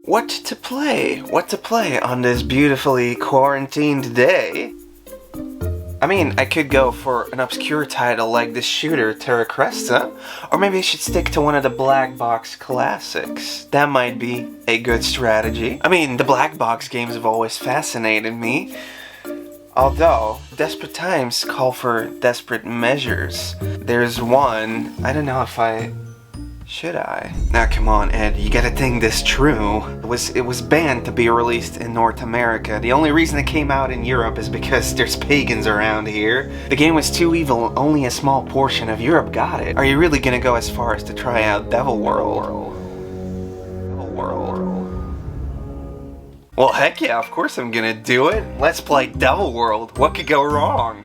What to play? What to play on this beautifully quarantined day? I mean, I could go for an obscure title like the shooter Terra Cresta, or maybe I should stick to one of the black box classics. That might be a good strategy. I mean, the black box games have always fascinated me. Although, desperate times call for desperate measures. There's one, I don't know if should I? Now come on, Ed, you gotta think this true. It was banned to be released in North America. The only reason it came out in Europe is because there's pagans around here. The game was too evil, only a small portion of Europe got it. Are you really gonna go as far as to try out Devil World? Well, heck yeah, of course I'm gonna do it. Let's play Devil World. What could go wrong?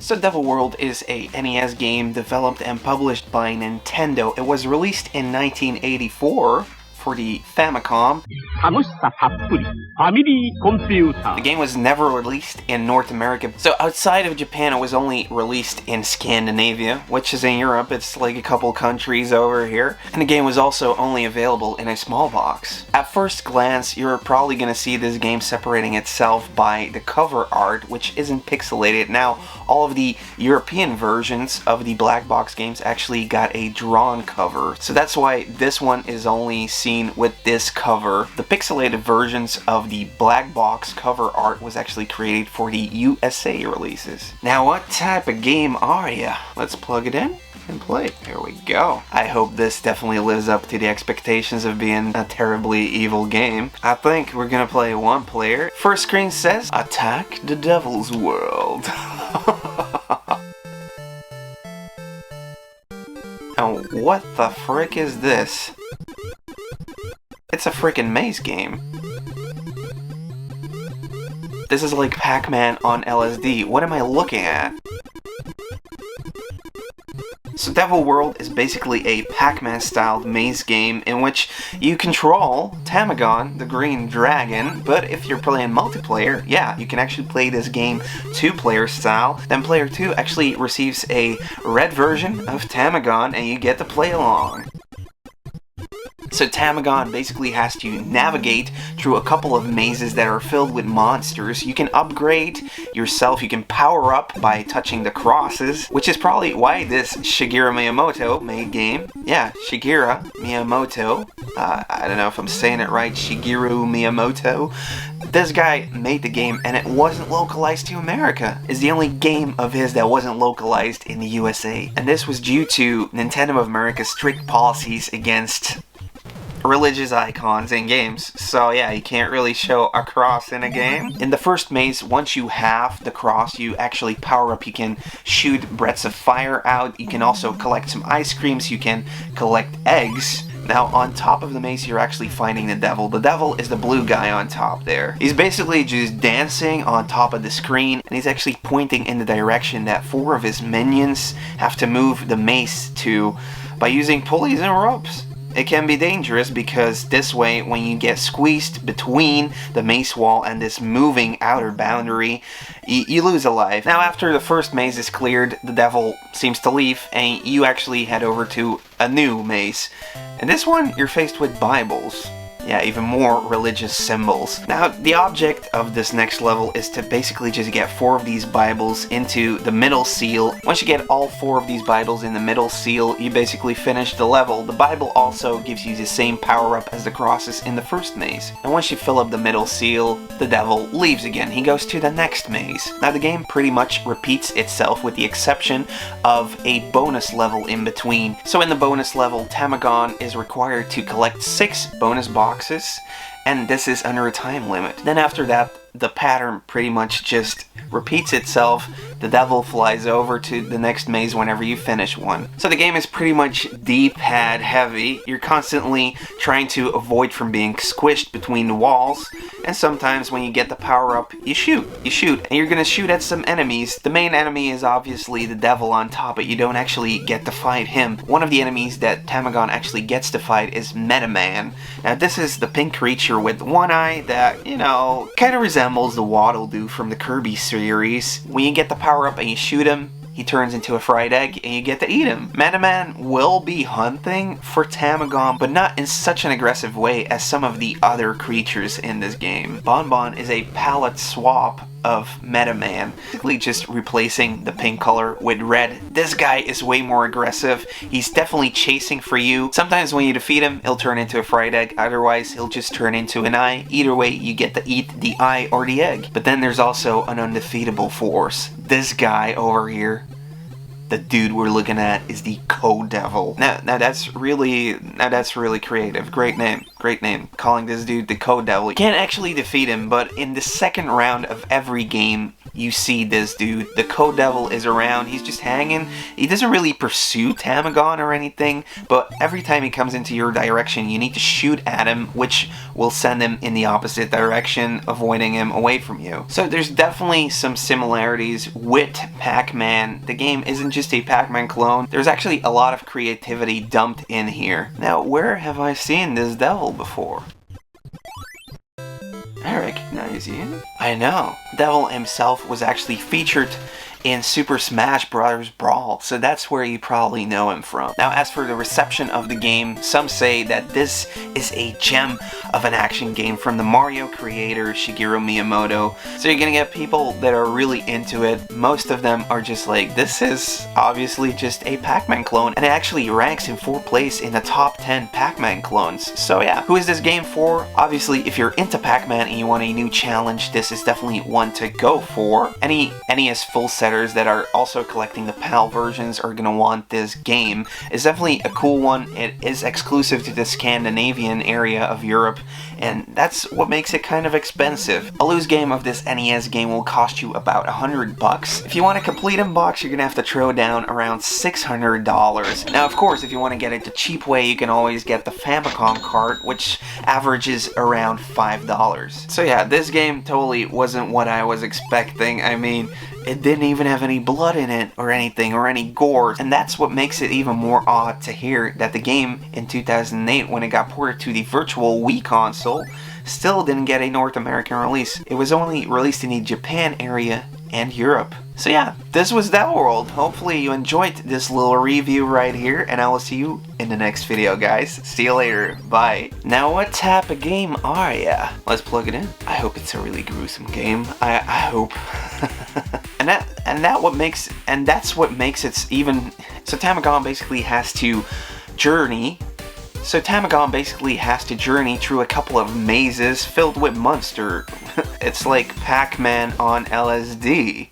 So Devil World is a NES game developed and published by Nintendo. It was released in 1984 for the Famicom. The game was never released in North America. So outside of Japan, it was only released in Scandinavia, which is in Europe. It's like a couple countries over here. And the game was also only available in a small box. At first glance, you're probably going to see this game separating itself by the cover art, which isn't pixelated. Now, all of the European versions of the black box games actually got a drawn cover. So that's why this one is only seen with this cover. The pixelated versions of the black box cover art was actually created for the USA releases. Now, what type of game are ya? Let's plug it in and play. Here we go. I hope this definitely lives up to the expectations of being a terribly evil game. I think we're gonna play one player. First screen says, attack the Devil's World. And what the frick is this? It's a freaking maze game. This is like Pac-Man on LSD. What am I looking at? So Devil World is basically a Pac-Man styled maze game in which you control Tamagon, the green dragon, but if you're playing multiplayer, yeah, you can actually play this game 2-player style. Then player 2 actually receives a red version of Tamagon and you get to play along. So Tamagon basically has to navigate through a couple of mazes that are filled with monsters. You can upgrade yourself, you can power up by touching the crosses, which is probably why this Shigeru Miyamoto made game. Yeah, Shigeru Miyamoto. I don't know if I'm saying it right, Shigeru Miyamoto. This guy made the game and it wasn't localized to America. It's the only game of his that wasn't localized in the USA. And this was due to Nintendo of America's strict policies against religious icons in games. So yeah, you can't really show a cross in a game. In the first maze, once you have the cross, you actually power up. You can shoot breaths of fire out. You can also collect some ice creams. You can collect eggs. Now, on top of the maze, you're actually finding the devil. The devil is the blue guy on top there. He's basically just dancing on top of the screen, and he's actually pointing in the direction that 4 of his minions have to move the maze to by using pulleys and ropes. It can be dangerous because this way, when you get squeezed between the maze wall and this moving outer boundary, you lose a life. Now, after the first maze is cleared, the devil seems to leave and you actually head over to a new maze. In this one, you're faced with Bibles. Yeah, even more religious symbols. Now, the object of this next level is to basically just get 4 of these Bibles into the middle seal. Once you get all 4 of these Bibles in the middle seal, you basically finish the level. The Bible also gives you the same power-up as the crosses in the first maze. And once you fill up the middle seal, the devil leaves again. He goes to the next maze. Now, the game pretty much repeats itself with the exception of a bonus level in between. So in the bonus level, Tamagon is required to collect 6 bonus boxes, and this is under a time limit. Then after that, the pattern pretty much just repeats itself. The devil flies over to the next maze whenever you finish one. So the game is pretty much D-pad heavy. You're constantly trying to avoid from being squished between the walls, and sometimes when you get the power up, you shoot, and you're gonna shoot at some enemies. The main enemy is obviously the devil on top, but you don't actually get to fight him. One of the enemies that Tamagon actually gets to fight is Meta Man. Now this is the pink creature with one eye that, you know, kind of resembles the Waddle Doo from the Kirby series. When you get the power up and you shoot him, he turns into a fried egg and you get to eat him. Metaman will be hunting for Tamagon, but not in such an aggressive way as some of the other creatures in this game. Bonbon is a palette swap of Metaman, basically just replacing the pink color with red. This guy is way more aggressive. He's definitely chasing for you. Sometimes when you defeat him, he'll turn into a fried egg. Otherwise, he'll just turn into an eye. Either way, you get to eat the eye or the egg. But then there's also an undefeatable force. This guy over here. The dude we're looking at is the Co-Devil. Now that's really creative. Great name. Calling this dude the Co-Devil. You can't actually defeat him, but in the second round of every game, you see this dude. The Co-Devil is around. He's just hanging. He doesn't really pursue Tamagon or anything, but every time he comes into your direction, you need to shoot at him, which will send him in the opposite direction, avoiding him away from you. So there's definitely some similarities with Pac-Man. The game isn't just a Pac-Man clone. There's actually a lot of creativity dumped in here. Now, where have I seen this devil before? I recognize you. I know. Devil himself was actually featured in Super Smash Bros. Brawl, so that's where you probably know him from. Now, as for the reception of the game, some say that this is a gem of an action game from the Mario creator Shigeru Miyamoto. So you're gonna get people that are really into it. Most of them are just like, this is obviously just a Pac-Man clone, and it actually ranks in 4th place in the top 10 Pac-Man clones. So yeah, who is this game for? Obviously, if you're into Pac-Man and you want a new challenge, this is definitely one to go for. Any NES full set that are also collecting the PAL versions are gonna want this game. It's definitely a cool one. It is exclusive to the Scandinavian area of Europe, and that's what makes it kind of expensive. A loose game of this NES game will cost you about $100. If you want a complete unbox, you're gonna have to throw down around $600. Now, of course, if you want to get it the cheap way, you can always get the Famicom cart, which averages around $5. So yeah, this game totally wasn't what I was expecting. I mean, it didn't even have any blood in it or anything or any gore, and that's what makes it even more odd to hear that the game in 2008, when it got ported to the Virtual Wii console, still didn't get a North American release. It was only released in the Japan area and Europe. So yeah, this was Devil World. Hopefully you enjoyed this little review right here, and I will see you in the next video, guys. See you later. Bye. Now, what type of game are ya? Let's plug it in. I hope it's a really gruesome game. I hope. That's what makes it even. So Tamagon basically has to journey. Through a couple of mazes filled with monsters. It's like Pac-Man on LSD.